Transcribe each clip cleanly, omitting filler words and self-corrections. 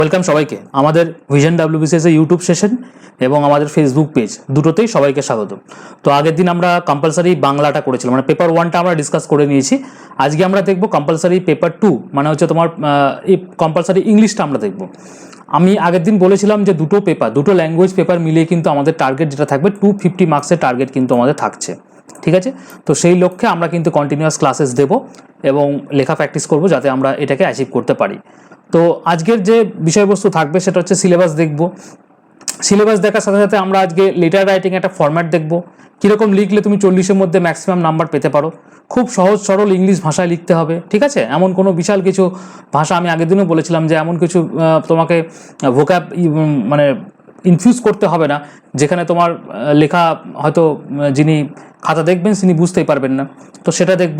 Welcome সবাইকে আমাদের vision WBCS এর ইউটিউব সেশন এবং আমাদের ফেসবুক পেজ দুটোতেই সবাইকে স্বাগত। তো আগের দিন আমরা কম্পালসারি বাংলাটা করেছিলাম, মানে পেপার 1টা আমরা ডিসকাস করে নিয়েছি। আজকে আমরা দেখব কম্পালসারি পেপার 2, মানে হচ্ছে তোমার কম্পালসারি ইংলিশটা আমরা দেখব। আমি আগের দিন বলেছিলাম যে দুটো ল্যাঙ্গুয়েজ পেপার মিলিয়ে কিন্তু আমাদের টার্গেট যেটা থাকবে 250 মার্কসের টার্গেট কিন্তু আমাদের থাকছে, ঠিক আছে? তো সেই লক্ষ্যে আমরা কিন্তু কন্টিনিউয়াস ক্লাসেস দেব এবং লেখা প্র্যাকটিস করব যাতে আমরা এটাকে অ্যাচিভ করতে পারি। তো আজকের যে বিষয়বস্তু থাকবে সেটা হচ্ছে সিলেবাস দেখব। সিলেবাস দেখার সাথে সাথে আমরা আজকে লেটার রাইটিং একটা ফরম্যাট দেখব, কীরকম লিখলে তুমি 40-এর মধ্যে ম্যাক্সিমাম নাম্বার পেতে পারো। খুব সহজ সরল ইংলিশ ভাষায় লিখতে হবে, ঠিক আছে? এমন কোনো বিশাল কিছু ভাষা, আমি আগের দিনও বলেছিলাম যে এমন কিছু তোমাকে ভোক্যাব মানে ইনফিউজ করতে হবে না যেখানে তোমার লেখা হয়তো যিনি খাতা দেখবেন তিনি বুঝতেই পারবেন না। তো সেটা দেখব।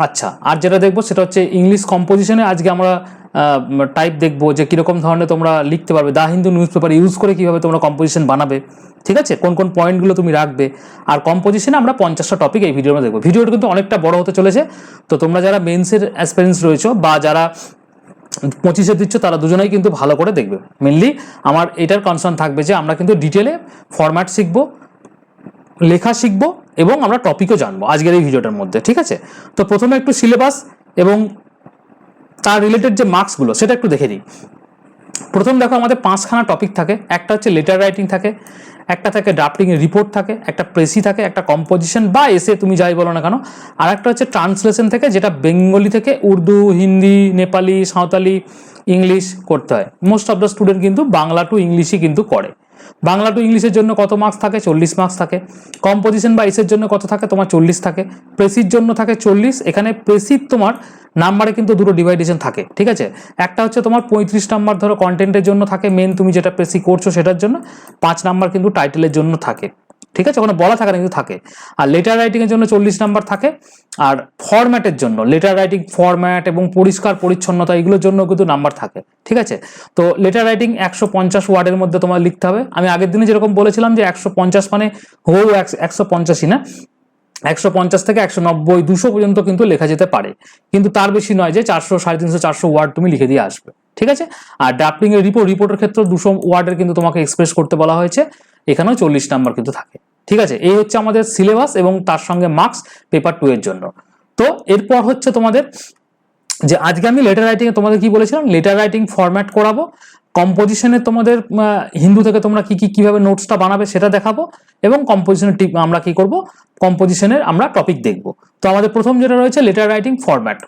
আচ্ছা, আর যেটা দেখব সেটা হচ্ছে ইংলিশ কম্পোজিশনে আজকে আমরা টাইপ দেখবো যে কীরকম ধরনের তোমরা লিখতে পারবে। The Hindu news paper use করে কীভাবে তোমরা কম্পোজিশন বানাবে, ঠিক আছে? কোন কোন পয়েন্টগুলো তুমি রাখবে। আর কম্পোজিশনে আমরা 50টা টপিক এই ভিডিওতে দেখবো। ভিডিওটা কিন্তু অনেকটা বড় হতে চলেছে। তো তোমরা যারা মেন্সের অ্যাসপিরেন্টস রয়েছো বা যারা 25-এ দিচ্ছ তারা দুজনেই কিন্তু ভালো করে দেখবে। মেনলি আমার এটার কনসার্ন থাকবে যে আমরা কিন্তু ডিটেলে ফরম্যাট শিখবো, লেখা শিখবো এবং আমরা টপিকও জানবো আজকের এই ভিডিওটার মধ্যে, ঠিক আছে? তো প্রথমে একটু সিলেবাস এবং তার রিলেটেড যে মার্কসগুলো সেটা একটু দেখে নিই। প্রথম দেখো আমাদের 5খানা টপিক থাকে। একটা হচ্ছে লেটার রাইটিং থাকে, একটা থাকে ড্রাফটিংয়ের রিপোর্ট থাকে, একটা প্রেসি থাকে, একটা কম্পোজিশন বা এসে তুমি যাই বলো না কেন, আর একটা হচ্ছে ট্রান্সলেশন থেকে, যেটা বেঙ্গলি থেকে উর্দু, হিন্দি, নেপালি, সাঁওতালি, ইংলিশ করতে হয়। মোস্ট অফ দ্য স্টুডেন্ট কিন্তু বাংলা টু ইংলিশই কিন্তু করে। বাংলা টু ইংলিশের জন্য কত মার্কস থাকে? 40 মার্কস থাকে। কম্পোজিশন বা এসের জন্য কত থাকে? তোমার 40 থাকে। প্রেসির জন্য থাকে 40। এখানে প্রেসির তোমার নাম্বারে কিন্তু দুটো ডিভাইডেশন থাকে, ঠিক আছে? একটা হচ্ছে তোমার 35 নাম্বার ধরো কন্টেন্টের জন্য থাকে, মেন তুমি যেটা প্রেসি করছো সেটার জন্য। 5 নাম্বার কিন্তু টাইটেলের জন্য থাকে, ঠিক আছে? ওখানে বলা থাকে না কিন্তু থাকে। আর লেটার রাইটিংয়ের জন্য 40 নাম্বার থাকে। আর ফরম্যাটের জন্য লেটার রাইটিং ফরম্যাট এবং পরিষ্কার পরিচ্ছন্নতা এগুলোর জন্য কিন্তু নাম্বার থাকে, ঠিক আছে? তো লেটার রাইটিং 150 ওয়ার্ডের মধ্যে তোমার লিখতে হবে। আমি আগের দিনে যেরকম বলেছিলাম যে 150 মানে হো 150ই না, 150 থেকে 190, 200 পর্যন্ত কিন্তু লেখা যেতে পারে, কিন্তু তার বেশি নয় যে 400, 350, 400 ওয়ার্ড তুমি লিখে দিয়ে আসবে, ঠিক আছে? আর ড্রাফটিং এর রিপোর্টের ক্ষেত্রে 200 ওয়ার্ডের কিন্তু তোমাকে এক্সপ্রেস করতে বলা হয়েছে। এখানেও 40 নাম্বার কিন্তু থাকে, ঠিক আছে? এই হচ্ছে আমাদের সিলেবাস এবং তার সঙ্গে মার্কস পেপার 2 এর জন্য। তো এরপর হচ্ছে তোমাদের যে আজকে আমি লেটার রাইটিংয়ে তোমাদের কি বলেছিলাম, লেটার রাইটিং ফরম্যাট করাবো। কম্পোজিশনে তোমাদের হিন্দু থেকে তোমরা কিভাবে নোটসটা বানাবে সেটা দেখাবো এবং কম্পোজিশনের আমরা কি করব, কম্পোজিশনের আমরা টপিক দেখব। তো আমাদের প্রথম যেটা রয়েছে লেটার রাইটিং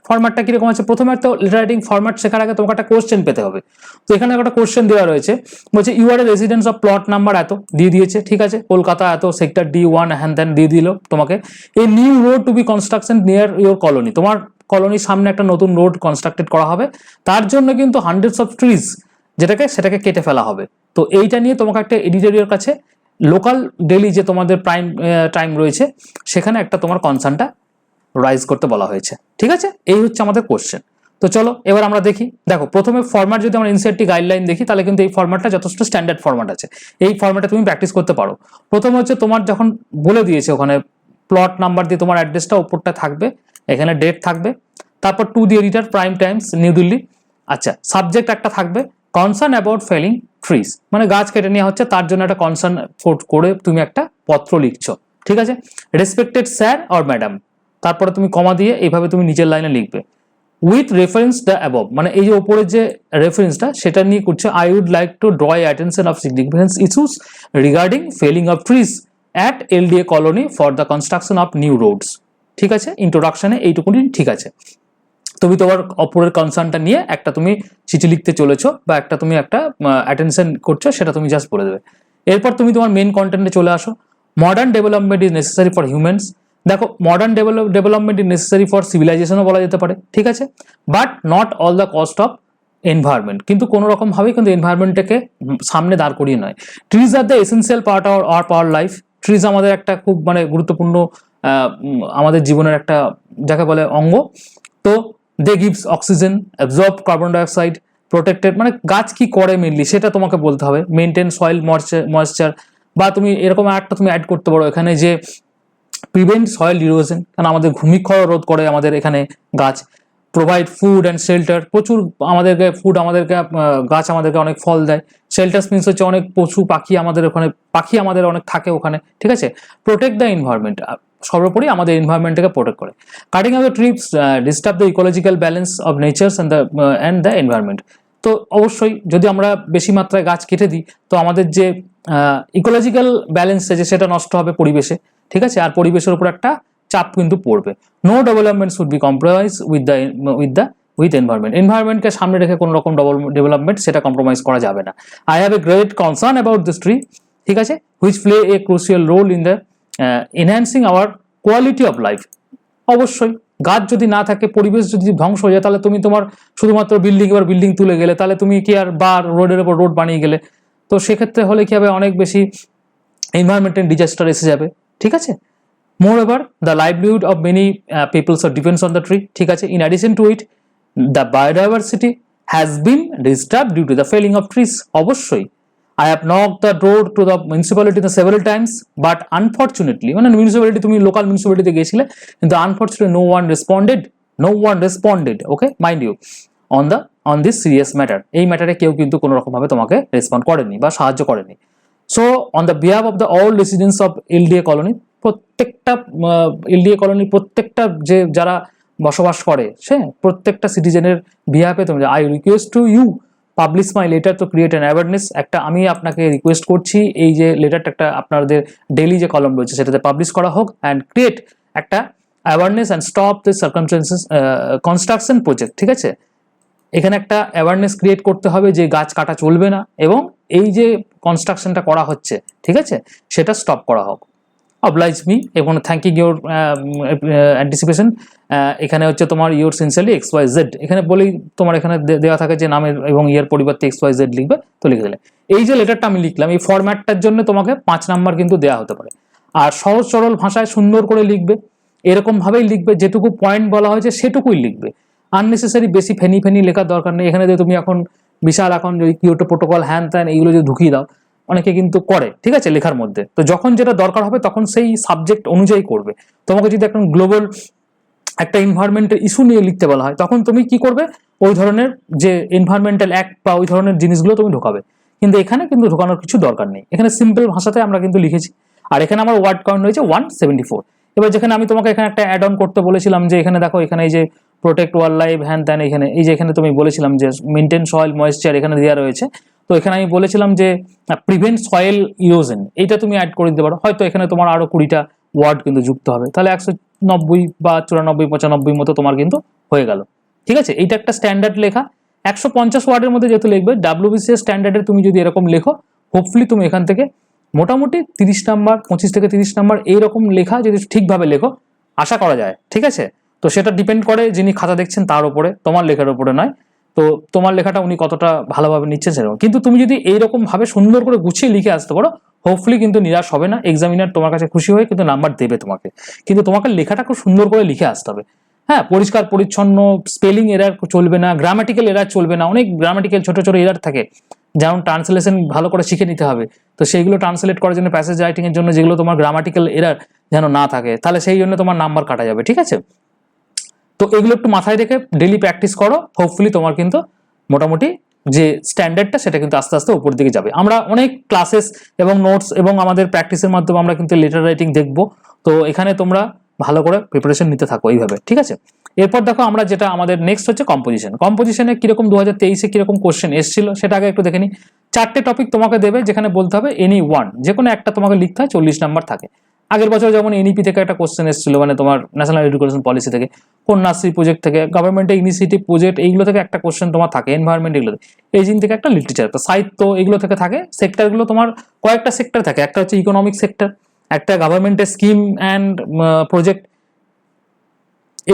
ফরম্যাটটা কিরকম আছে? প্রথমে তো লেটার রাইটিং ফরম্যাট শেখার আগে তোমাকে একটা কোশ্চেন পেতে হবে। তো এখানে একটা কোশ্চেন দেওয়া রয়েছে, বলছে you are a residence of plot number এত দিয়ে দিয়েছে, ঠিক আছে? কলকাতা এত, সেক্টর D1 হ্যান ত্যান দিয়ে দিল তোমাকে। A new road to be construction near your colony, তোমার কলোনির সামনে একটা নতুন রোড কনস্ট্রাক্টেড করা হবে, তার জন্য কিন্তু হান্ড্রেডস অফ ট্রিজ সেটাকে কেটে ফেলা হবে। তো এইটা নিয়ে তোমাকে একটা এডিটোরিয়াল কাছে লোকাল ডেলি যে তোমাদের টাইম রয়েছে সেখানে একটা তোমার কনসার্নটা রাইজ করতে বলা হয়েছে, ঠিক আছে? এই হচ্ছে আমাদের কোশ্চেন। তো চলো এবার আমরা দেখি। দেখো প্রথমে ফরম্যাট যদি আমরা এনসিইআরটি গাইডলাইন দেখি তাহলে কিন্তু এই ফরম্যাটটা যথেষ্ট স্ট্যান্ডার্ড ফরম্যাট আছে। এই ফরম্যাটে তুমি প্র্যাকটিস করতে পারো। প্রথম হচ্ছে তোমার যখন বলে দিয়েছে ওখানে প্লট নাম্বার দিয়ে তোমার অ্যাড্রেসটা উপরটা থাকবে, এখানে ডেট থাকবে, তারপর to the editor prime Times new Delhi. আচ্ছা, সাবজেক্ট একটা থাকবে কনসার্ন অ্যাবাউট ফেলিং ট্রিজ, মানে গাছ কেটে নেওয়া হচ্ছে তার জন্য একটা কনসার্ন করে তুমি একটা পত্র লিখছো, ঠিক আছে? রেসপেক্টেড স্যার অর ম্যাডাম, তারপরে তুমি কমা দিয়ে এইভাবে তুমি নিচের লাইনে লিখবে উইথ রেফারেন্স দ্য অ্যাবভ, মানে এই যে ওপরের যে রেফারেন্সটা সেটা নিয়ে করছে। I would like to draw attention of significance issues regarding felling of trees at LDA colony for the construction of new roads, ঠিক আছে? ইন্ট্রোডাকশনে এইটুকুনি ঠিক আছে। তুমি তোমার অপরের কনসার্নটা নিয়ে একটা তুমি চিঠি লিখতে চলেছো বা একটা তুমি একটা অ্যাটেনশন করছো, সেটা তুমি জাস্ট বলে দেবে। এরপর তুমি তোমার মেন কন্টেন্টে চলে আসো। Modern development is necessary for humans. দেখো modern development is necessary for সিভিলাইজেশনও বলা যেতে পারে, ঠিক আছে? But not all the cost of environment, কিন্তু কোনো রকম ভাবেই কিন্তু এনভায়রনমেন্টটাকে সামনে দাঁড় করিয়ে নয়। Trees are the essential part of our life. Trees আমাদের একটা খুব মানে গুরুত্বপূর্ণ আমাদের জীবনের একটা যাকে বলে অঙ্গ। তো they gives oxygen, absorb carbon dioxide, protected, মানে গাছ কি করে মেনলি সেটা তোমাকে বলতে হবে। মেনটেন সয়েল ময়েশ্চার, বা তুমি এরকম একটা তুমি অ্যাড করতে পারো এখানে যে প্রিভেন্ট সয়েল ইরোশন, কারণ আমাদের ভূমিক্ষয় রোধ করে আমাদের এখানে গাছ। প্রোভাইড ফুড অ্যান্ড শেল্টার, প্রচুর আমাদেরকে ফুড, আমাদেরকে গাছ আমাদেরকে অনেক ফল দেয়। শেল্টার মিনস হচ্ছে অনেক পশু পাখি আমাদের ওখানে, পাখি আমাদের অনেক থাকে ওখানে, ঠিক আছে। প্রোটেক্ট দ্য এনভায়রনমেন্ট, সর্বোপরি আমাদের এনভায়রনমেন্টকে প্রোটেক্ট করে। Cutting of the TRIPS disturb the ecological balance of nature's and the environment. তো অবশ্যই যদি আমরা বেশি মাত্রায় গাছ কেটে দিই তো আমাদের যে ইকোলজিক্যাল ব্যালেন্স আছে সেটা নষ্ট হবে পরিবেশে, ঠিক আছে। আর পরিবেশের উপর একটা চাপ কিন্তু পড়বে। No development should be compromise with environment, এনভায়রনমেন্টকে সামনে রেখে কোনো রকম ডেভেলপমেন্ট সেটা কম্প্রোমাইজ করা যাবে না। I have a great concern about this tree, ঠিক আছে, which play a crucial role in the enhancing our quality of life. অবশ্যই গাছ যদি না থাকে, পরিবেশ যদি ধ্বংস হয়ে যায়, তাহলে তুমি তোমার শুধুমাত্র বিল্ডিং তুলে গেলে, তাহলে তুমি কি আর বার রোডের উপর রোড বানিয়ে গেলে, তো সেক্ষেত্রে হলে কি হবে, অনেক বেশি এনভায়রনমেন্টাল ডিজাস্টার এসে যাবে, ঠিক আছে। Moreover the livelihood of many peoples are depends on the tree, ঠিক আছে। In addition to it the biodiversity has been disturb due to the felling of trees. অবশ্যই I have knocked the door to the municipality several times, but unfortunately, মানে municipality, তুমি local মিউনিসিপ্যালিটিতে গেছিলে, কিন্তু unfortunately no one responded, okay, mind you, on this serious matter. এই ম্যাটারে কেউ কিন্তু কোনো রকম ভাবে তোমাকে রেসপন্ড করেনি বা সাহায্য করেনি। So on the behalf of the all residents of LDA colony, প্রত্যেকটা LDA কলোনি, প্রত্যেকটা যে যারা বসবাস করে সে প্রত্যেকটা সিটিজেনের বিহাফে তুমি, I request to you publish my letter to create an awareness. একটা আমি আপনাকে রিকোয়েস্ট করছি এই যে লেটারটা একটা আপনাদের ডেইলি যে কলম রয়েছে সেটাতে পাবলিশ করা হোক, অ্যান্ড ক্রিয়েট একটা awareness and stop this circumstances construction project, ঠিক আছে। এখানে একটা অ্যাওয়ারনেস ক্রিয়েট করতে হবে যে গাছ কাটা চলবে না, এবং এই যে কনস্ট্রাকশনটা করা হচ্ছে, ঠিক আছে, সেটা স্টপ করা হোক। অবলাইজ মি, এবং থ্যাঙ্কিং ইউর অ্যান্টিসিপেশন। এখানে হচ্ছে তোমার ইউর সিনসিয়ারলি XYZ, এখানে বলেই তোমার এখানে দেওয়া থাকে যে নামের এবং ইয়ের পরিবর্তে XYZ লিখবে, তো লিখে দিলে। এই যে লেটারটা আমি লিখলাম, এই ফরম্যাটটার জন্য তোমাকে 5 নাম্বার কিন্তু দেওয়া হতে পারে। আর সহজ সরল ভাষায় সুন্দর করে লিখবে, এরকম ভাবেই লিখবে, যেটুকু পয়েন্ট বলা হয়েছে সেটুকুই লিখবে। আননেসেসারি বেশি ফেনি লেখার দরকার নেই। এখানে যে তুমি এখন বিশাল এখন কিয়োটো প্রোটোকল হ্যান ত্যান এইগুলো যে ঢুকিয়ে দাও, অনেকে কিন্তু করে, ঠিক আছে, লেখার মধ্যে। তো যখন যেটা দরকার হবে তখন সেই সাবজেক্ট অনুযায়ী করবে। তোমাকে যদি এখন গ্লোবাল একটা এনভায়রনমেন্টের ইস্যু নিয়ে লিখতে বলা হয়, তখন তুমি কি করবে, ওই ধরনের যে এনভায়রনমেন্টাল অ্যাক্ট বা ওই ধরনের জিনিসগুলো তুমি ঢোকাবে। কিন্তু এখানে কিন্তু ঢোকানোর কিছু দরকার নেই, এখানে সিম্পল ভাষাতে আমরা কিন্তু লিখেছি। আর এখানে আমার ওয়ার্ড কাউন্ট রয়েছে 174। এবার যেখানে আমি তোমাকে এখানে একটা অ্যাড অন করতে বলেছিলাম যে এখানে দেখো, এখানে এই যে প্রোটেক্ট ওয়াইল্ড লাইফ হ্যান ত্যান, এখানে এই যে এখানে তুমি বলেছিলাম যে মেনটেন সয়েল ময়েশ্চার এখানে দেওয়া রয়েছে। তো এখানে আমি বলেছিলাম যে প্রিভেন্ট সয়েল ইরোশন, এইটা তুমি অ্যাড করে দিতে পারো। হয়তো এখানে তোমার আরো 20টা ওয়ার্ড কিন্তু যুক্ত হবে, তাহলে 190 বা 94 95 মতো তোমার কিন্তু হয়ে গেল, ঠিক আছে। এইটা একটা স্ট্যান্ডার্ড লেখা। 150 ওয়ার্ডের মধ্যে যেহেতু লিখবে, WBCS স্ট্যান্ডার্ডে তুমি যদি এরকম লেখো, হোপফুলি তুমি এখান থেকে মোটামুটি 30 নাম্বার, 25 থেকে 30 নাম্বার এইরকম লেখা যদি ঠিকভাবে লেখো, আশা করা যায়, ঠিক আছে। তো সেটা ডিপেন্ড করে যিনি খাতা দেখছেন তার উপরে, তোমার লেখার উপরে নয়। তো তোমার লেখাটা উনি কতটা ভালোভাবে নিচ্ছেন সেরকম। কিন্তু তুমি যদি এইরকম ভাবে সুন্দর করে গুছিয়ে লিখে আসতে পারো, হোপফুলি কিন্তু নিরাশ হবে না। এক্সামিনার তোমার কাছে খুশি হয়ে কিন্তু নাম্বার দেবে তোমাকে। কিন্তু তোমাকে লেখাটা খুব সুন্দর করে লিখে আসতে হবে, হ্যাঁ, পরিষ্কার পরিচ্ছন্ন, স্পেলিং এরার চলবে না, গ্রামাটিক্যাল এরার চলবে না। অনেক গ্রামাটিক্যাল ছোট ছোট এরার থাকে, যেমন ট্রান্সলেশন ভালো করে শিখে নিতে হবে। তো সেইগুলো ট্রান্সলেট করার জন্য, প্যাসেজ রাইটিং এর জন্য যেগুলো তোমার গ্রামাটিক্যাল এরার যেন না থাকে, তাহলে সেই জন্য তোমার নাম্বার কাটা যাবে, ঠিক আছে। তো এগুলো একটু মাথায় রেখে ডেইলি প্র্যাকটিস করো, হোপফুলি তোমার কিন্তু মোটামুটি যে স্ট্যান্ডার্ডটা সেটা কিন্তু আস্তে আস্তে উপর দিকে যাবে। আমরা অনেক ক্লাসেস এবং নোটস এবং আমাদের প্র্যাকটিসের মাধ্যমে আমরা কিন্তু লেটার রাইটিং দেখবো। তো এখানে তোমরা ভালো করে প্রিপারেশন নিতে থাকো এইভাবে, ঠিক আছে। এরপর দেখো আমরা যেটা আমাদের নেক্সট হচ্ছে কম্পোজিশনে কিরকম 2023-এ কিরকম কোশ্চেন এসেছিল সেটা আগে একটু দেখে নি। 4টে টপিক তোমাকে দেবে, যেখানে বলতে হবে এনি ওয়ান, যে কোনো একটা তোমাকে লিখতে হয়, 40 নাম্বার থাকে। আগের বছর যেমন এনইপি থেকে একটা কোশ্চেন এসেছিল, মানে তোমার ন্যাশনাল এডুকেশন পলিসি থেকে, কন্যাশ্রী প্রজেক্ট থেকে, গভর্নমেন্টের ইনিশিয়েটিভ প্রজেক্ট, এইগুলো থেকে একটা কোশ্চেন তোমার থাকে, এনভায়রনমেন্ট এগুলো, এজিং থেকে একটা, লিটারেচার, তো সাহিত্য, এগুলো থেকে থাকে। সেক্টরগুলো তোমার কয়েকটা সেক্টর থাকে, একটা হচ্ছে ইকোনমিক সেক্টর, একটা গভর্নমেন্টের স্কিম অ্যান্ড প্রজেক্ট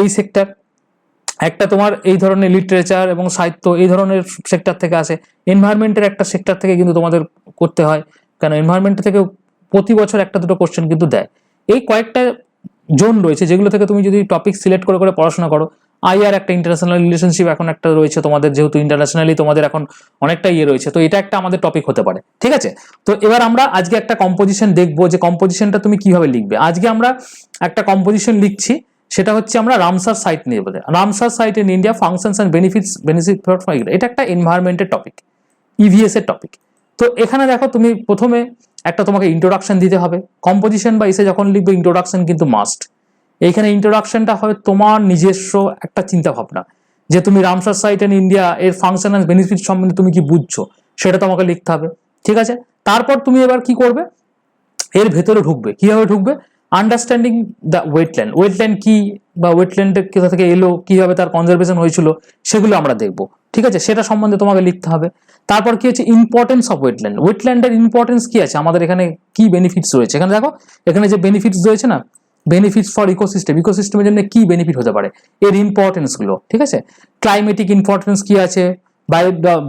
এই সেক্টর, একটা তোমার এই ধরনের লিটারেচার এবং সাহিত্য এই ধরনের সেক্টর থেকে আসে। এনভায়রনমেন্টের একটা সেক্টর থেকে কিন্তু তোমাদের করতে হয়, কারণ এনভায়রনমেন্ট থেকে প্রতি বছর একটা দুটো কোশ্চেন কিন্তু দেয়। এই কয়েকটা জোন রয়েছে যেগুলো থেকে তুমি যদি টপিক সিলেক্ট করে করে পড়াশোনা করো। আইআর একটা, ইন্টারন্যাশনাল রিলেশনশিপ এখন একটা রয়েছে তোমাদের, যেহেতু ইন্টারন্যাশনালি তোমাদের এখন অনেকটা ইয়ে রয়েছে, তো এটা একটা আমাদের টপিক হতে পারে, ঠিক আছে। তো এবার আমরা আজকে একটা কম্পোজিশন দেখবো, যে কম্পোজিশনটা তুমি কিভাবে লিখবে। আজকে আমরা একটা কম্পোজিশন লিখছি, সেটা হচ্ছে আমরা রামসার সাইট নিয়ে বলে, Ramsar site in India functions and benefit এটা একটা এনভায়রনমেন্টের টপিক, ইভিএস এর টপিক। তো এখানে দেখো তুমি প্রথমে একটা তোমাকে ইন্ট্রোডাকশন দিতে হবে, কম্পোজিশন বা এসে যখন লিখবে ইন্ট্রোডাকশন কিন্তু মাস্ট। এইখানে ইন্ট্রোডাকশনটা হবে তোমার নিজস্ব একটা চিন্তা ভাবনা, যে তুমি রামসার সাইট ইন ইন্ডিয়া এর ফাংশন অ্যান্ড বেনিফিট সম্বন্ধে তুমি কি বুঝছো সেটা তোমাকে লিখতে হবে, ঠিক আছে। তারপর তুমি এবার কি করবে, এর ভেতরে ঢুকবে। কিভাবে ঢুকবে, আন্ডারস্ট্যান্ডিং দ্য ওয়েটল্যান্ড, ওয়েটল্যান্ড কি বা ওয়েটল্যান্ড কোথা থেকে এলো, কিভাবে তার কনজারভেশন হয়েছিল সেগুলো আমরা দেখবো, ঠিক আছে। সেটা সম্বন্ধে তোমাকে লিখতে হবে। তারপর কি হচ্ছে ইম্পর্টেন্স অফ ওয়েটল্যান্ড, ওয়েটল্যান্ডের ইম্পর্টেন্স কি আছে, আমাদের এখানে কি বেনিফিটস রয়েছে। এখানে দেখো এখানে যে বেনিফিটস রয়েছে না, বেনিফিটস ফর ইকোসিস্টেম, ইকোসিস্টেমের জন্য কি বেনিফিট হতে পারে, এর ইম্পর্টেন্স গুলো, ঠিক আছে। ক্লাইমেটিক ইম্পর্টেন্স কি আছে,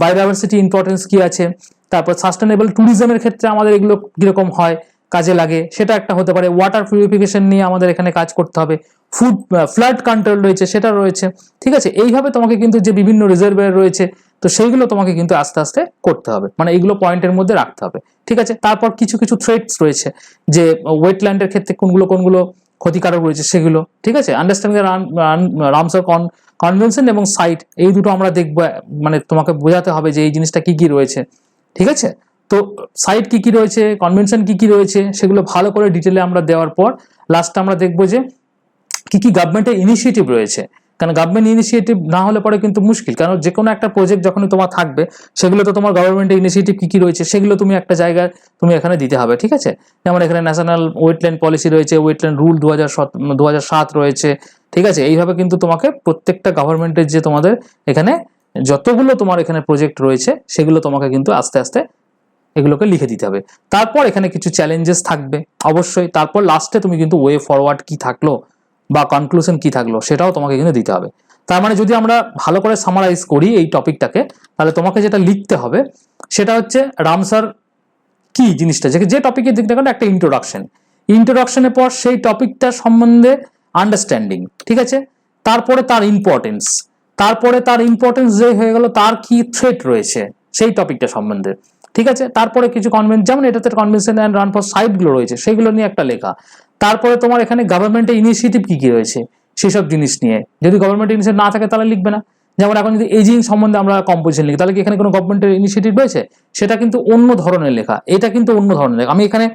বায়োডাইভার্সিটি ইম্পর্টেন্স কি আছে, তারপর সাস্টেনেবল ট্যুরিজমের ক্ষেত্রে আমাদের এগুলো কিরকম হয়, কাজে লাগে, সেটা একটা হতে পারে। ওয়াটার পিউরিফিকেশন নিয়ে আমাদের এখানে কাজ করতে হবে, ফ্লাড কন্ট্রোল রয়েছে, সেটা রয়েছে, ঠিক আছে। এইভাবে তোমাকে কিন্তু যে বিভিন্ন রিজার্ভয়ার রয়েছে, তো সেইগুলো তোমাকে কিন্তু আস্তে আস্তে করতে হবে, মানে এইগুলো পয়েন্টের মধ্যে রাখতে হবে, ঠিক আছে। তারপর কিছু কিছু থ্রেটস রয়েছে, যে ওয়েটল্যান্ডের ক্ষেত্রে কোনগুলো কোনগুলো ক্ষতিকারক রয়েছে সেগুলো, ঠিক আছে। আন্ডারস্ট্যান্ডিং রামসার কনভেনশন এবং সাইট, এই দুটো আমরা দেখবো, মানে তোমাকে বোঝাতে হবে যে এই জিনিসটা কি কি রয়েছে, ঠিক আছে। তো সাইট কি কি রয়েছে, কনভেনশন কি কি রয়েছে, সেগুলো ভালো করে ডিটেলে আমরা দেওয়ার পর লাস্টে আমরা দেখবো যে কি কি গভর্নমেন্টের ইনিশিয়েটিভ রয়েছে। কারণ গভর্নমেন্ট ইনিশিয়েটিভ না হলে পরে কিন্তু মুশকিল, কারণ যে কোনো একটা প্রজেক্ট যখনই তোমার থাকবে সেগুলো তো তোমার গভর্নমেন্টের ইনিশিয়েটিভ কি কি রয়েছে সেগুলো তুমি একটা জায়গায় তুমি এখানে দিতে হবে, ঠিক আছে। যেমন এখানে ন্যাশনাল ওয়েটল্যান্ড পলিসি রয়েছে, ওয়েটল্যান্ড রুল 2007 রয়েছে, ঠিক আছে। এইভাবে কিন্তু তোমাকে প্রত্যেকটা গভর্নমেন্টের যে তোমাদের এখানে যতগুলো তোমার এখানে প্রজেক্ট রয়েছে সেগুলো তোমাকে কিন্তু আস্তে আস্তে এগুলোকে লিখে দিতে হবে। তারপর এখানে কিছু চ্যালেঞ্জেস থাকবে অবশ্যই, তারপর লাস্টে তুমি কিন্তু ওয়ে ফরওয়ার্ড কি থাকলো বা কনক্লুশন কি থাকলো সেটাও তোমাকে কিন্তু দিতে হবে। তার মানে যদি আমরা ভালো করে সামারাইজ করি এই টপিকটাকে, তাহলে তোমাকে যেটা লিখতে হবে সেটা হচ্ছে রামসার কি জিনিসটা, যে টপিকের দিকটা কেন একটা ইন্ট্রোডাকশনের পর সেই টপিকটা সম্বন্ধে আন্ডারস্ট্যান্ডিং, ঠিক আছে। তারপরে তার ইম্পর্টেন্স যে হয়ে গেল, তার কি থ্রেট রয়েছে সেই টপিকটা সম্বন্ধে, ঠিক আছে। তারপরে কিছু যেমন এটাতে কনভেনশন অ্যান্ড রান ফর সাইটগুলো রয়েছে সেগুলো নিয়ে একটা লেখা। তারপরে তোমার এখানে গভর্নমেন্টের ইনিশিয়েটিভ কি কি রয়েছে সেসব জিনিস নিয়ে, যদি গভর্নমেন্টের ইনিশিয়েটিভ না থাকে তাহলে লিখবে না। যেমন এখন যদি এজিং সম্বন্ধে আমরা কম্পোজিশন লিখি, তাহলে কি এখানে কোনো গভর্নমেন্টের ইনিশিয়েটিভ রয়েছে, সেটা কিন্তু অন্য ধরনের লেখা, এটা কিন্তু অন্য ধরনের লেখা। আমি এখানে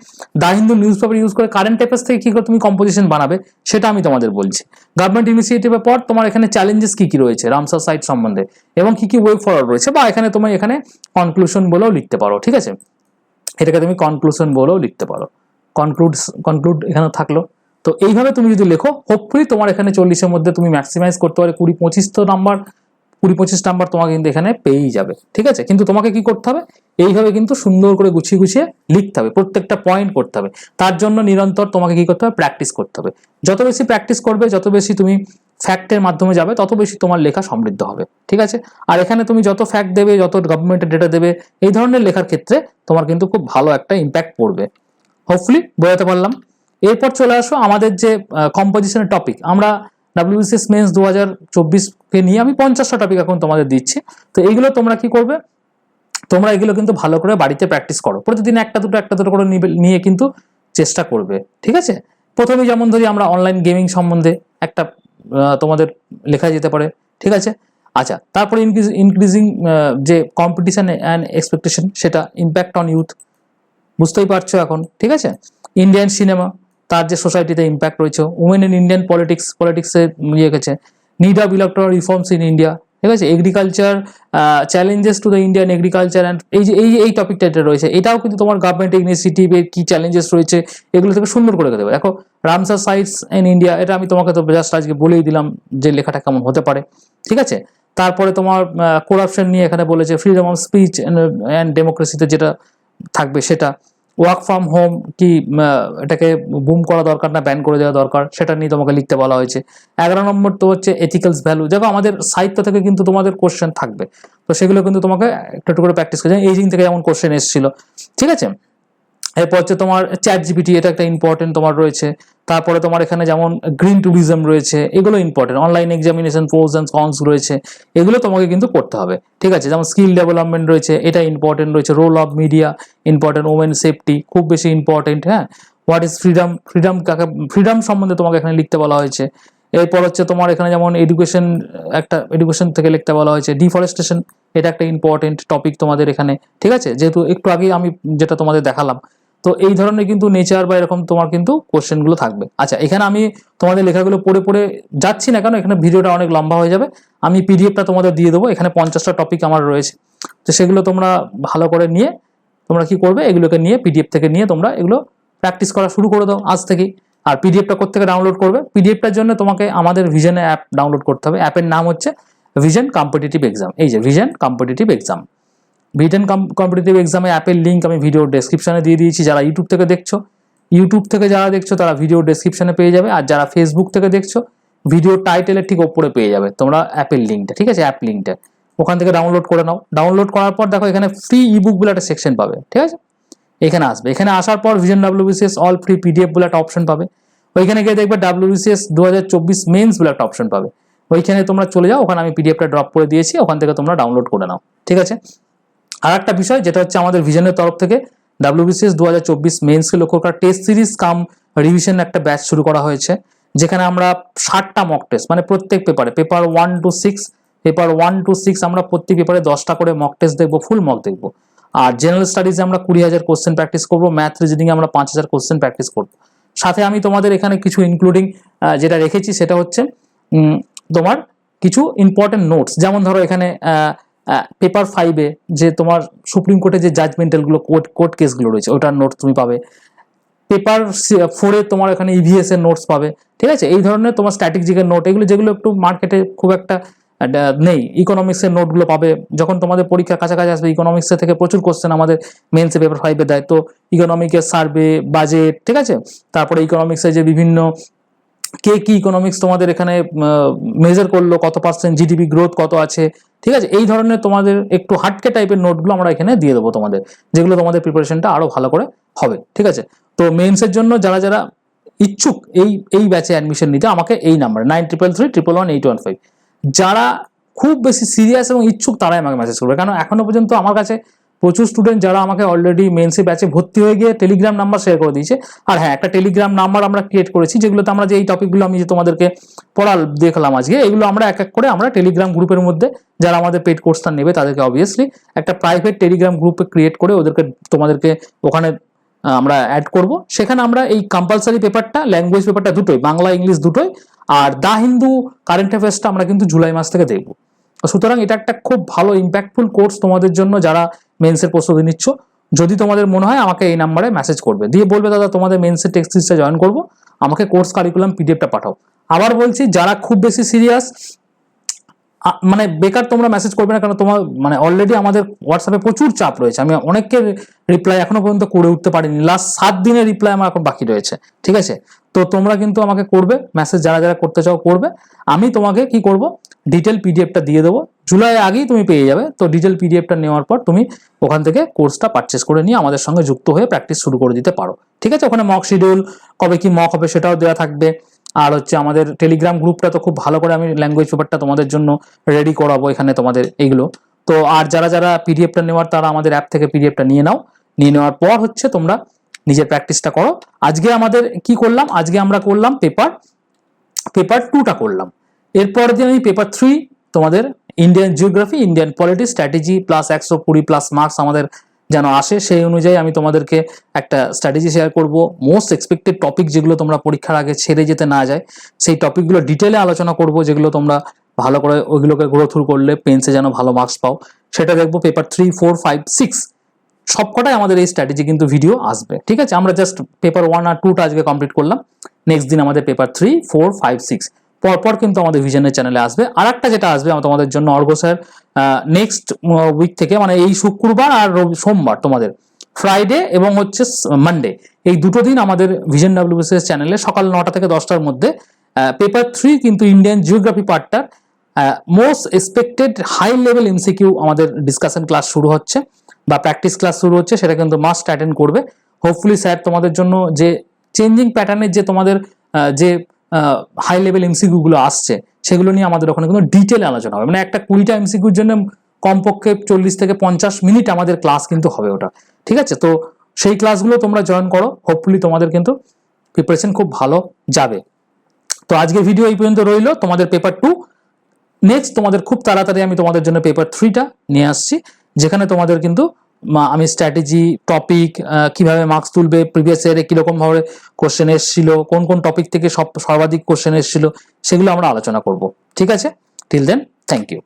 দা হিন্দু নিউজ পেপার ইউজ করে কারেন্ট অ্যাফেয়ার্স থেকে কি করে তুমি কম্পোজিশন বানাবে সেটা আমি তোমাদের বলছি। গভর্নমেন্ট ইনিশিয়েটিভের পর তোমার এখানে চ্যালেঞ্জেস কি কি রয়েছে রামসার সাইট সম্বন্ধে এবং কি কি ওয়ে ফরওয়ার্ড রয়েছে, বা এখানে তোমার এখানে কনক্লুশন বলেও লিখতে পারো, ঠিক আছে। এটাকে তুমি কনক্লুশন বলেও লিখতে পারো, কনক্লুড এখানে থাকলো। তো এইভাবে তুমি যদি লেখো, হোপফুলি তোমার এখানে 40-এর মধ্যে তুমি ম্যাক্সিমাইজ করতে পারে 20-25 নাম্বার তোমাকে কিন্তু এখানে পেয়েই যাবে, ঠিক আছে। কিন্তু তোমাকে কি করতে হবে, এইভাবে কিন্তু সুন্দর করে গুছিয়ে গুছিয়ে লিখতে হবে, প্রত্যেকটা পয়েন্ট করতে হবে। তার জন্য নিরন্তর তোমাকে কি করতে হবে, প্র্যাকটিস করতে হবে। যত বেশি প্র্যাকটিস করবে, যত বেশি তুমি ফ্যাক্টের মাধ্যমে যাবে, তত বেশি তোমার লেখা সমৃদ্ধ হবে, ঠিক আছে। আর এখানে তুমি যত ফ্যাক্ট দেবে, যত গভর্নমেন্টের ডেটা দেবে, এই ধরনের লেখার ক্ষেত্রে তোমার কিন্তু খুব ভালো একটা ইম্প্যাক্ট পড়বে। হোপফুলি বোঝাতে পারলাম। এরপর চলে আসো আমাদের যে কম্পোজিশনের টপিক। আমরা WBCS মেন্স 2024-কে নিয়ে আমি 50টা টপিক এখন তোমাদের দিচ্ছি। তো এইগুলো তোমরা কি করবে, তোমরা এগুলো কিন্তু ভালো করে বাড়িতে প্র্যাকটিস করো, প্রতিদিন একটা দুটো করে নিয়ে কিন্তু চেষ্টা করবে, ঠিক আছে। প্রথমে যেমন ধরি আমরা অনলাইন গেমিং সম্বন্ধে একটা তোমাদের লেখা যেতে পারে, ঠিক আছে। আচ্ছা, তারপরে ইনক্রিজিং যে কম্পিটিশন অ্যান্ড এক্সপেকটেশন, সেটা ইম্প্যাক্ট অন ইউথ, বুঝতেই পারছো এখন, ঠিক আছে। ইন্ডিয়ান সিনেমা, তার যে সোসাইটিতে ইম্প্যাক্ট রয়েছে, উমেন ইন ইন্ডিয়ান পলিটিক্সে নিয়ে গেছে, need of electoral reforms in India, ঠিক আছে। Agriculture, challenges to the Indian agriculture and এই টপিকটা এটা রয়েছে, এটাও কিন্তু তোমার গভর্নমেন্ট ইনিশিয়েটিভের কি চ্যালেঞ্জেস রয়েছে এগুলো থেকে সুন্দর করে দেবে। দেখো রামসার সাইটস ইন ইন্ডিয়া, এটা আমি তোমাকে তো জাস্ট আজকে বলেই দিলাম যে লেখাটা কেমন হতে পারে, ঠিক আছে। তারপরে তোমার করাপশন নিয়ে এখানে বলেছে, ফ্রিডম অফ স্পিচ অ্যান্ড ডেমোক্রেসিতে যেটা থাকবে সেটা, ওয়ার্ক ফ্রম হোম কি এটাকে বুম করা দরকার না ব্যান করে দেওয়া দরকার, সেটা নিয়ে তোমাকে লিখতে বলা হয়েছে। 11 নম্বর তো হচ্ছে এথিক্যালস ভ্যালু। দেখো আমাদের সাহিত্য থেকে কিন্তু তোমাদের কোশ্চেন থাকবে, তো সেগুলো কিন্তু তোমাকে একটু একটু করে প্র্যাকটিস করে, এজিং থেকে যেমন কোশ্চেন এসেছিল, ঠিক আছে। এরপর হচ্ছে তোমার চ্যাট জিপিটি, এটা একটা ইম্পর্টেন্ট তোমার রয়েছে। তারপরে তোমার এখানে যেমন গ্রিন ট্যুরিজম রয়েছে, এগুলো important. Online examination pros and cons রয়েছে, এগুলো তোমাকে কিন্তু করতে হবে, ঠিক আছে। যেমন স্কিল ডেভেলপমেন্ট রয়েছে, এটা ইম্পর্টেন্ট রয়েছে। Role of media important, women safety খুব বেশি ইম্পর্টেন্ট, হ্যাঁ। হোয়াট ইজ ফ্রিডম, ফ্রিডম সম্বন্ধে তোমাকে এখানে লিখতে বলা হয়েছে। এরপর হচ্ছে তোমার এখানে যেমন এডুকেশন, একটা এডুকেশন থেকে লিখতে বলা হয়েছে। ডিফরেস্টেশন, এটা একটা ইম্পর্টেন্ট টপিক তোমাদের এখানে, ঠিক আছে, যেহেতু একটু আগে আমি যেটা তোমাদের দেখালাম। তো এই ধরনের কিন্তু নেচার বা এরকম তোমার কিন্তু কোশ্চেনগুলো থাকবে। আচ্ছা, এখানে আমি তোমাদের লেখাগুলো পড়ে পড়ে যাচ্ছি না, কেন এখানে ভিডিওটা অনেক লম্বা হয়ে যাবে। আমি পিডিএফটা তোমাদের দিয়ে দেবো, এখানে 50টা টপিক আমার রয়েছে। তো সেগুলো তোমরা ভালো করে নিয়ে তোমরা কি করবে, এগুলোকে নিয়ে পিডিএফ থেকে নিয়ে তোমরা এগুলো প্র্যাকটিস করা শুরু করে দাও আজ থেকেই। আর পিডিএফটা কোত্থেকে ডাউনলোড করবে, পিডিএফটার জন্য তোমাকে আমাদের ভিশনে অ্যাপ ডাউনলোড করতে হবে। অ্যাপের নাম হচ্ছে ভিশন কম্পিটিটিভ এক্সাম। এই যে vision competitive exam, vision competitive এক্সামে অ্যাপের লিঙ্ক আমি ভিডিও ডেসক্রিপশনে দিয়ে দিয়েছি। যারা ইউটিউব থেকে দেখছো, ইউটিউব থেকে যারা দেখছো তারা ভিডিও ডেসক্রিপশনে পেয়ে যাবে, আর যারা ফেসবুক থেকে দেখছো ভিডিও টাইটেলের ঠিক ওপরে পেয়ে যাবে তোমরা অ্যাপের লিঙ্কটা, ঠিক আছে, অ্যাপ লিঙ্কটা ওখান থেকে ডাউনলোড করে নাও। ডাউনলোড করার পর দেখো এখানে ফ্রি ইবুক বলে একটা সেকশন পাবে, ঠিক আছে, এখানে আসবে। এখানে আসার পর vision WBCS all free PDF বলে একটা অপশন পাবে। ওইখানে গিয়ে দেখবে ডাব্লিউবিসিএস 2024 মেন্স বলে একটা অপশন পাবে। ওইখানে তোমরা চলে যাও, ওখানে আমি পিডিএফটা ড্রপ করে দিয়েছি, ওখান থেকে তোমরা ডাউনলোড করে নাও, ঠিক আছে। আর একটা বিষয় যেটা হচ্ছে আমাদের ভিশনের তরফ থেকে ডাব্লিউবিসিএস 2024 মেন্সকে লক্ষ্য করা টেস্ট সিরিজ কাম রিভিশন একটা ব্যাচ শুরু করা হয়েছে, যেখানে আমরা 60টা মক টেস্ট, মানে প্রত্যেক পেপারে পেপার 1 to 6, পেপার 1 to 6 আমরা প্রত্যেক পেপারে 10টা করে মক টেস্ট দেখবো, ফুল মক দেখবো। আর জেনারেল স্টাডিজে আমরা 20,000 কোশ্চেন প্র্যাকটিস করবো, ম্যাথ রিজনিংয়ে আমরা 5,000 কোশ্চেন প্র্যাকটিস করবো। সাথে আমি তোমাদের এখানে কিছু ইনক্লুডিং যেটা রেখেছি সেটা হচ্ছে তোমার কিছু ইম্পর্টেন্ট নোটস, যেমন ধরো এখানে পেপার 5-এ যে তোমার সুপ্রিম কোর্টে যে জাজমেন্টালগুলো কোর্ট কেসগুলো রয়েছে ওটার নোট তুমি পাবে। পেপার 4-এ তোমার এখানে ইভিএস এর নোটস পাবে, ঠিক আছে। এই ধরনের তোমার স্ট্র্যাটেজিকের নোট, এগুলো যেগুলো একটু মার্কেটে খুব একটা নেই। ইকোনমিক্সের নোটগুলো পাবে, যখন তোমাদের পরীক্ষা কাছাকাছি আসবে ইকোনমিক্স থেকে প্রচুর কোশ্চেন আমাদের মেন্সে পেপার 5-এ দেয়। তো ইকোনমিকের সার্ভে, বাজেট, ঠিক আছে, তারপরে ইকোনমিক্সের যে বিভিন্ন কে কি ইকোনমিক্স তোমাদের এখানে মেজার করলো, কত পার্সেন্ট জিডিপি গ্রোথ কত আছে, ঠিক আছে, এই ধরনের তোমাদের একটু হাটকে টাইপের নোটগুলো আমরা এখানে দিয়ে দেবো তোমাদের, যেগুলো তোমাদের প্রিপারেশনটা আরো ভালো করে হবে, ঠিক আছে। তো মেন্সের জন্য যারা যারা ইচ্ছুক এই ব্যাচে অ্যাডমিশন নিতে, আমাকে এই নাম্বার 9333111815, যারা খুব বেশি সিরিয়াস এবং ইচ্ছুক তারাই আমাকে মেসেজ করবে। কারণ এখনো পর্যন্ত আমার কাছে প্রচুর স্টুডেন্ট যারা আমাকে অলরেডি মেন্সে ব্যাচে ভর্তি হয়ে গিয়ে টেলিগ্রাম নাম্বার শেয়ার করে দিয়েছে। আর হ্যাঁ, একটা টেলিগ্রাম নাম্বার আমরা ক্রিয়েট করেছি, যেগুলোতে আমরা যে এই টপিকগুলো আমি যে তোমাদেরকে দেখলাম আজকে, এগুলো আমরা এক এক করে আমরা টেলিগ্রাম গ্রুপের মধ্যে যারা আমাদের পেড কোর্সটা নেবে তাদেরকে অবভিয়াসলি একটা প্রাইভেট টেলিগ্রাম গ্রুপে ক্রিয়েট করে তোমাদেরকে ওখানে আমরা অ্যাড করব। সেখানে আমরা এই কম্পালসারি পেপারটা, ল্যাঙ্গুয়েজ পেপারটা দুটোই, বাংলা ইংলিশ দুটোই, আর দা হিন্দু কারেন্ট অ্যাফেয়ার্সটা আমরা কিন্তু জুলাই মাস থেকে দেখবো। সুতরাং এটা একটা খুব ভালো ইম্প্যাক্টফুল কোর্স তোমাদের জন্য যারা মেন্সের প্রস্তুতি নিচ্ছ। যদি তোমাদের মনে হয় আমাকে এই নাম্বারে মেসেজ করবে, দিয়ে বলবে দাদা তোমাদের মেন্সের টেক্সট সিরিজটা জয়েন করবো, আমাকে কোর্স কারিকুলাম পিডিএফটা পাঠাও। আবার বলছি, যারা খুব বেশি সিরিয়াস, মানে বেকার তোমরা মেসেজ করবে না, কারণ তোমার মানে অলরেডি আমাদের হোয়াটসঅ্যাপে প্রচুর চাপ রয়েছে। আমি অনেককে রিপ্লাই এখনো পর্যন্ত করে উঠতে পারিনি, লাস্ট 7 দিনের রিপ্লাই আমার এখন বাকি রয়েছে, ঠিক আছে। তো তোমরা কিন্তু আমাকে করবে মেসেজ, যারা যারা করতে চাও করবে। আমি তোমাকে কি করব, ডিটেল পিডিএফটা দিয়ে দেবো, জুলাই আগেই তুমি পেয়ে যাবে। তো ডিটেল পিডিএফটা নেওয়ার পর তুমি ওখান থেকে কোর্সটা পারচেস করে নিয়ে আমাদের সঙ্গে যুক্ত হয়ে প্র্যাকটিস শুরু করে দিতে পারো, ঠিক আছে। ওখানে মক শিডিউল, কবে কি মক হবে সেটাও দেওয়া থাকবে। আর হচ্ছে আমাদের টেলিগ্রাম গ্রুপটা তো খুব ভালো করে আমি ল্যাঙ্গুয়েজ পেপারটা তোমাদের জন্য রেডি করাবো এখানে তোমাদের এইগুলো। তো আর যারা যারা পিডিএফটা নেওয়ার তারা আমাদের অ্যাপ থেকে পিডিএফটা নিয়ে নাও, নিয়ে নেওয়ার পর হচ্ছে তোমরা নিজের প্র্যাকটিসটা করো। আজকে আমাদের কি করলাম, আজকে আমরা করলাম পেপার 2টা করলাম। এরপর দিয়ে আমি পেপার 3 তোমাদের Indian geography, Indian politics, strategy plus 120 plus marks আমাদের যেন আসে, সেই অনুযায়ী আমি তোমাদেরকে একটা স্ট্র্যাটেজি শেয়ার করব। মোস্ট এক্সপেক্টেড টপিক যেগুলো তোমরা পরীক্ষার আগে ছেড়ে যেতে না যায়, সেই টপিকগুলো ডিটেলে আলোচনা করব, যেগুলো তোমরা ভালো করে ওইগুলোকে গ্রো থ্রু করলে পেন্সে যেন ভালো মার্কস পাও, সেটা দেখবো। পেপার 3, 4, 5, 6 সবকটাই আমাদের এই স্ট্র্যাটেজি কিন্তু ভিডিও আসবে, ঠিক আছে। আমরা জাস্ট পেপার 1 আর 2টা আজকে কমপ্লিট করলাম, নেক্সট দিন আমাদের পেপার 3, 4, 5, 6 পরপর কিন্তু আমাদের ভিশনের চ্যানেলে আসবে। আর একটা যেটা আসবে তোমাদের জন্য, অর্ঘ স্যার নেক্সট উইক থেকে, মানে এই শুক্রবার আর সোমবার, তোমাদের ফ্রাইডে এবং হচ্ছে মানডে, এই দুটো দিন আমাদের ভিশন ডাব্লিউবিসিএস চ্যানেলে সকাল 9টা থেকে 10টার মধ্যে পেপার 3 কিন্তু ইন্ডিয়ান জিওগ্রাফি পার্টটার most expected high level MCQ আমাদের ডিসকাশন ক্লাস শুরু হচ্ছে বা প্র্যাকটিস ক্লাস শুরু হচ্ছে, সেটা কিন্তু মাস্ট অ্যাটেন্ড করবে। হোপফুলি স্যার তোমাদের জন্য যে চেঞ্জিং প্যাটার্নের যে তোমাদের যে হাই লেভেল এমসিকিউ গুলো আসছে সেগুলো নিয়ে আমাদের ওখানে কিন্তু ডিটেলে আলোচনা হবে। মানে একটা 20টা এমসিকিউর জন্য কমপক্ষে 40 থেকে 50 মিনিট আমাদের ক্লাস কিন্তু হবে ওটা, ঠিক আছে। তো সেই ক্লাসগুলো তোমরা জয়েন করো, হোপফুলি তোমাদের কিন্তু প্রিপারেশন খুব ভালো যাবে। তো আজকের ভিডিও এই পর্যন্ত রইলো। তোমাদের পেপার 2 নেক্সট, তোমাদের খুব তাড়াতাড়ি আমি তোমাদের জন্য পেপার 3টা নিয়ে আসছি, যেখানে তোমাদের কিন্তু আমি স্ট্র্যাটেজি, টপিক, কিভাবে মার্কস তুলবে, প্রিভিয়াস ইয়ারে কিরকম ভাবে কোশ্চেন এসেছিল, কোন কোন টপিক থেকে সর্বাধিক কোশ্চেন এসেছিল, সেগুলো আমরা আলোচনা করব। ঠিক আছে, টিল দেন, থ্যাংক ইউ।